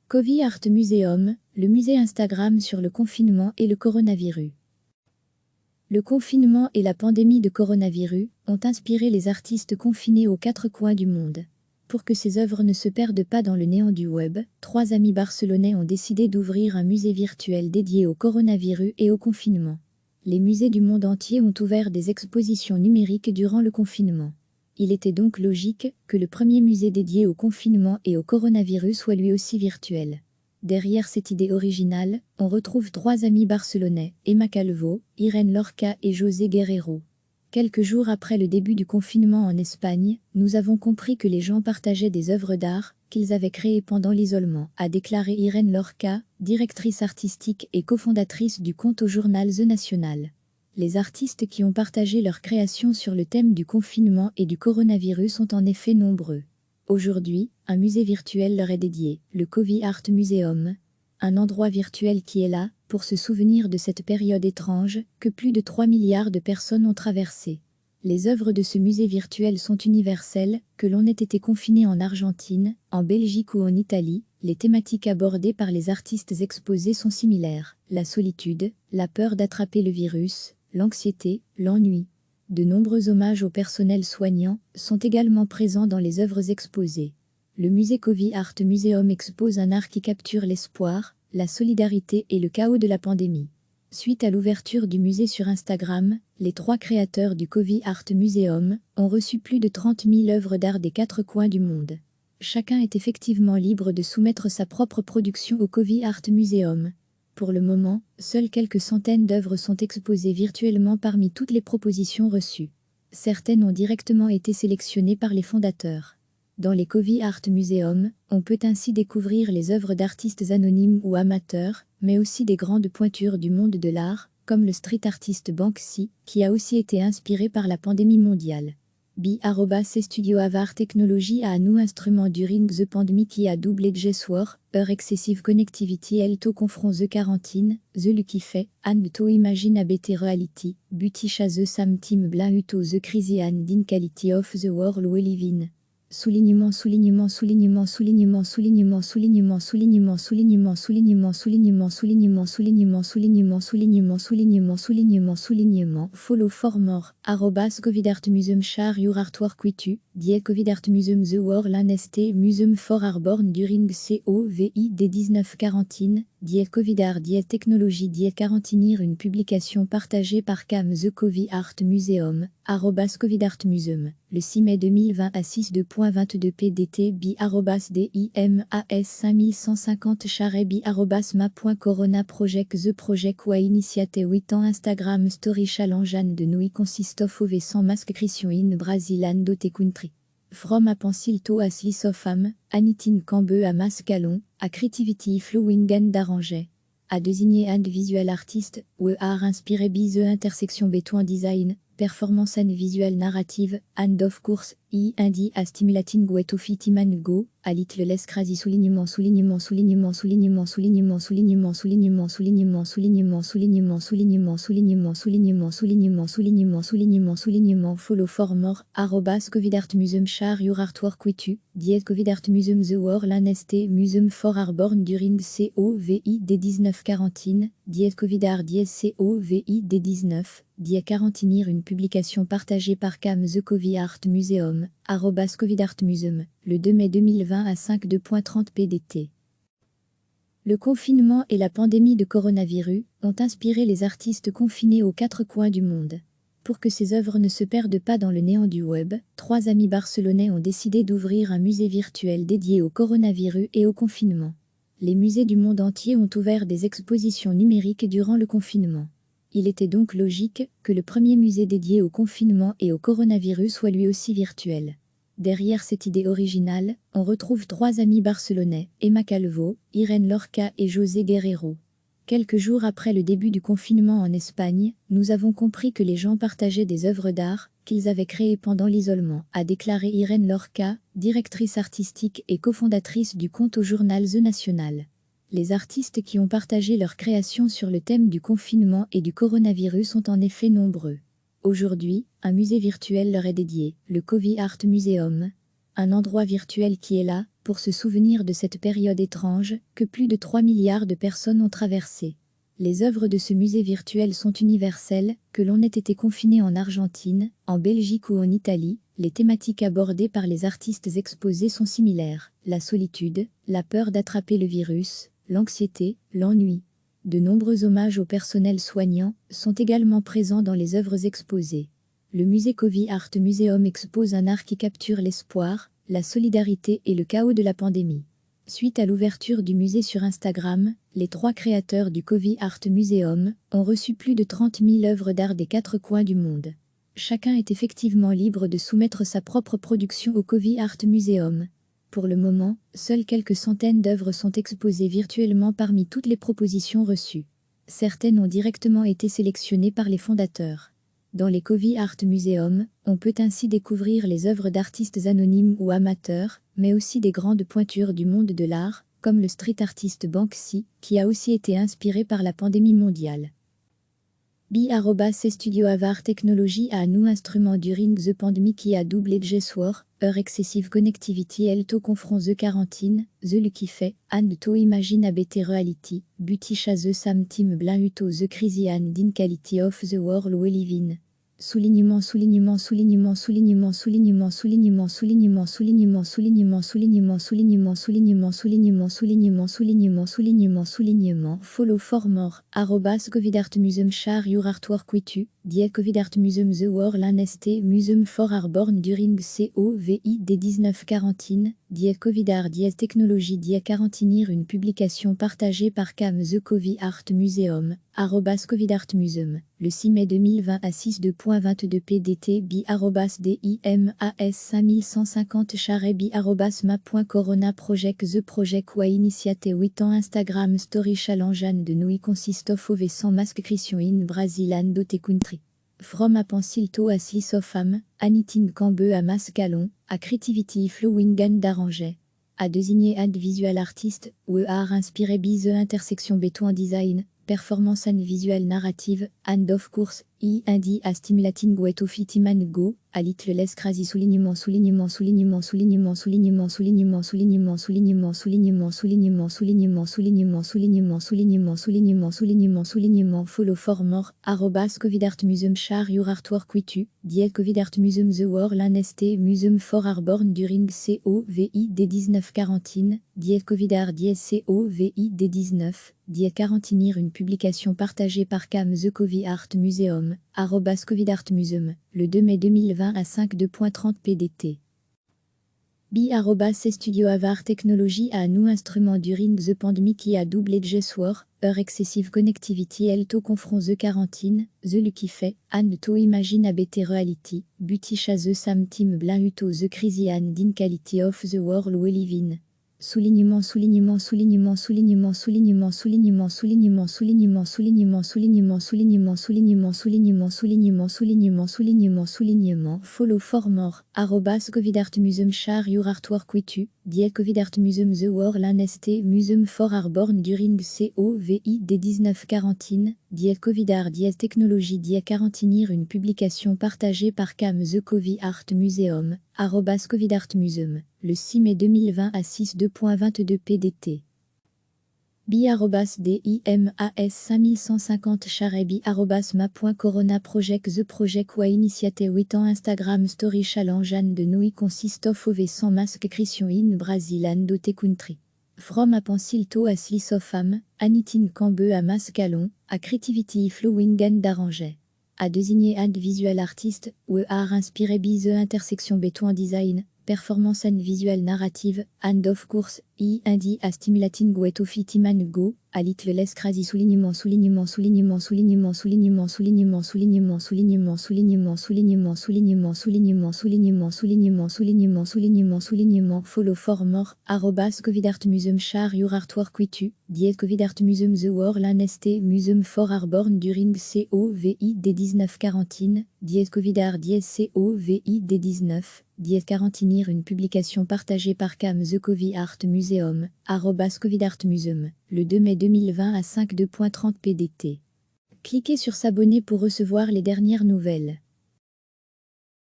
COVID Art Museum, le musée Instagram sur le confinement et le coronavirus. Le confinement et la pandémie de coronavirus ont inspiré les artistes confinés aux quatre coins du monde. Pour que ces œuvres ne se perdent pas dans le néant du web, 3 amis barcelonais ont décidé d'ouvrir un musée virtuel dédié au coronavirus et au confinement. Les musées du monde entier ont ouvert des expositions numériques durant le confinement. Il était donc logique que le premier musée dédié au confinement et au coronavirus soit lui aussi virtuel. Derrière cette idée originale, on retrouve 3 amis barcelonais, Emma Calvo, Irene Lorca et José Guerrero. Quelques jours après le début du confinement en Espagne, nous avons compris que les gens partageaient des œuvres d'art qu'ils avaient créées pendant l'isolement, a déclaré Irene Lorca, directrice artistique et cofondatrice du compte au journal The National. Les artistes qui ont partagé leurs créations sur le thème du confinement et du coronavirus sont en effet nombreux. Aujourd'hui, un musée virtuel leur est dédié, le COVID Art Museum, un endroit virtuel qui est là pour se souvenir de cette période étrange que plus de 3 milliards de personnes ont traversée. Les œuvres de ce musée virtuel sont universelles, que l'on ait été confiné en Argentine, en Belgique ou en Italie, les thématiques abordées par les artistes exposés sont similaires, la solitude, la peur d'attraper le virus, l'anxiété, l'ennui. De nombreux hommages au personnel soignant sont également présents dans les œuvres exposées. Le musée COVID Art Museum expose un art qui capture l'espoir, la solidarité et le chaos de la pandémie. Suite à l'ouverture du musée sur Instagram, les 3 créateurs du COVID Art Museum ont reçu plus de 30 000 œuvres d'art des 4 coins du monde. Chacun est effectivement libre de soumettre sa propre production au COVID Art Museum. Pour le moment, seules quelques centaines d'œuvres sont exposées virtuellement parmi toutes les propositions reçues. Certaines ont directement été sélectionnées par les fondateurs. Dans les COVID Art Museum, on peut ainsi découvrir les œuvres d'artistes anonymes ou amateurs, mais aussi des grandes pointures du monde de l'art, comme le street artiste Banksy, qui a aussi été inspiré par la pandémie mondiale. C Studio Avar Technology a new instrument during the pandemic qui a doublé Jeswar, excessive connectivity elto confront the quarantine, the lucky fait, and to imagine a better reality, butisha the sam team blin uto the crazy and in quality of the world we live in. Soulignement soulignement soulignement soulignement soulignement soulignement soulignement soulignement soulignement soulignement soulignement soulignement soulignement soulignement soulignement soulignement soulignement follow for more @COVID Art Museum share your artwork with you COVID Art Museum The World St Museum for Arborn during COVID 19 quarantine COVID Art Technology quarantinir une publication partagée par Cam The COVID Art Museum @COVID Art Museum le 6 mai 2020 à 6.2.22 PDT DIMAS 5150 charret ma.corona project The project wa initiate 8 ans Instagram Story Challenge and de Nui consist of ove sans masque Christian in Brazil and dote country. From a pencil to a slice of am, Anitin Cambe a mascalon, a creativity flowing and d'arranger. A désigner and visual artist, ou art inspiré by the intersection between design, performance and visual narrative, and of course, indi a stimulating way to fit him and go, a little less crazy soulignement soulignement soulignement soulignement soulignement soulignement soulignement soulignement soulignement soulignement soulignement soulignement soulignement soulignement soulignement soulignement soulignement follow for more @COVID Art Museum share your artwork with you COVID Art Museum The World St Museum for Arborn during COVID 19 quarantine COVID Art COVID 19 quarantinir une publication partagée par Cam The COVID Art Museum @COVID Art Museum le 2 mai 2020 à 5.2.30 PDT. Le confinement et la pandémie de coronavirus ont inspiré les artistes confinés aux 4 coins du monde. Pour que ces œuvres ne se perdent pas dans le néant du web, 3 amis barcelonais ont décidé d'ouvrir un musée virtuel dédié au coronavirus et au confinement. Les musées du monde entier ont ouvert des expositions numériques durant le confinement. Il était donc logique que le premier musée dédié au confinement et au coronavirus soit lui aussi virtuel. Derrière cette idée originale, on retrouve 3 amis barcelonais, Emma Calvo, Irene Lorca et José Guerrero. Quelques jours après le début du confinement en Espagne, nous avons compris que les gens partageaient des œuvres d'art qu'ils avaient créées pendant l'isolement, a déclaré Irene Lorca, directrice artistique et cofondatrice du compte au journal The National. Les artistes qui ont partagé leurs créations sur le thème du confinement et du coronavirus sont en effet nombreux. Aujourd'hui, un musée virtuel leur est dédié, le COVID Art Museum, un endroit virtuel qui est là pour se souvenir de cette période étrange que plus de 3 milliards de personnes ont traversée. Les œuvres de ce musée virtuel sont universelles, que l'on ait été confiné en Argentine, en Belgique ou en Italie, les thématiques abordées par les artistes exposés sont similaires, la solitude, la peur d'attraper le virus, l'anxiété, l'ennui. De nombreux hommages au personnel soignant sont également présents dans les œuvres exposées. Le musée Covid Art Museum expose un art qui capture l'espoir, la solidarité et le chaos de la pandémie. Suite à l'ouverture du musée sur Instagram, les 3 créateurs du Covid Art Museum ont reçu plus de 30 000 œuvres d'art des 4 coins du monde. Chacun est effectivement libre de soumettre sa propre production au Covid Art Museum. Pour le moment, seules quelques centaines d'œuvres sont exposées virtuellement parmi toutes les propositions reçues. Certaines ont directement été sélectionnées par les fondateurs. Dans les Covid Art Museum, on peut ainsi découvrir les œuvres d'artistes anonymes ou amateurs, mais aussi des grandes pointures du monde de l'art, comme le street artiste Banksy, qui a aussi été inspiré par la pandémie mondiale. Studio Avar Technology a new instrument during the pandemic qui a doublé Jeswar, excessive connectivity elto confront the quarantine, the lucky fait, and to imagine a better reality, butisha the sam team blin uto the crazy and in quality of the world we live in. Soulignement soulignement soulignement soulignement soulignement soulignement soulignement soulignement soulignement soulignement soulignement soulignement soulignement soulignement soulignement soulignement soulignement follow for more @covidartmuseum share your artwork with you @covidartmuseum the world nst museum for arborn during covid 19 quarantine @covidart technologie quarantinir une publication partagée par Cam the Covid Art Museum @covidartmuseum le 6 mai 2020 à 6.2.22 pdt @dimas 5150 charret @map.corona project the project wa initiate 8 ans Instagram story challenge de nous consist of ove sans masque Christian in Brazil and dote country. From a pensilto a slis of am, anitin cambe a mascalon, a creativity flowing and d'arranger. A désigner ad visual artist, ou art inspiré by the intersection béton design, performance and visual narrative, and of course, indi a stimulating wet of itiman go, a little less crazy soulignement soulignement soulignement soulignement soulignement soulignement soulignement soulignement soulignement soulignement soulignement soulignement soulignement soulignement soulignement soulignement soulignement follow for more @covidartmuseum share your artwork with you @covidartmuseum the world nst museum for arborn during covid 19 quarantine @covidart covid 19 quarantinir une publication partagée par Cam the Covid Art Museum @covidartmuseum le 2 mai 2020 à 5.2.30 pdt. Studio Avar Technology a new instrument during the pandemic qui a doublé Jeswar, excessive connectivity elto confront the quarantine, the lucky fait, and to imagine a better reality, butisha the sam team blin uto the crazy and in quality of the world we live in. Soulignement soulignement soulignement soulignement soulignement soulignement soulignement soulignement soulignement soulignement soulignement soulignement soulignement soulignement soulignement soulignement soulignement follow for more @covidartmuseum share your artwork with you @covidartmuseum the world nst museum for arborn during covid 19 quarantine @covidart technologie quarantinir une publication partagée par Cam the Covid Art Museum @covidartmuseum le 6 mai 2020 à 6.2.22 pdt. dimas 5150 charret @map.corona project the project wa initiate 8 ans Instagram story challenge de nous consist of ove sans masque Christian in Brazil and dote country. From a pensilto a slis of am, anitin cambe a mascalon, a creativity flowing and d'arranger. A désigner ad visual artist, ou art inspiré by the intersection béton design, performance and visual narrative, and of course, indi a stimulating wet of itiman go, a little less crazy soulignement soulignement soulignement soulignement soulignement soulignement soulignement soulignement soulignement soulignement soulignement soulignement soulignement soulignement soulignement soulignement soulignement follow for more @covidartmuseum share your artwork with you @covidartmuseum the world nst museum for arborn during covid 19 quarantine @covidart covid 19 quarantinir une publication partagée par Cam the Covid Art Museum @covidartmuseum le 2 mai 2020 à 5.2.30 pdt. Cliquez sur s'abonner pour recevoir les dernières nouvelles.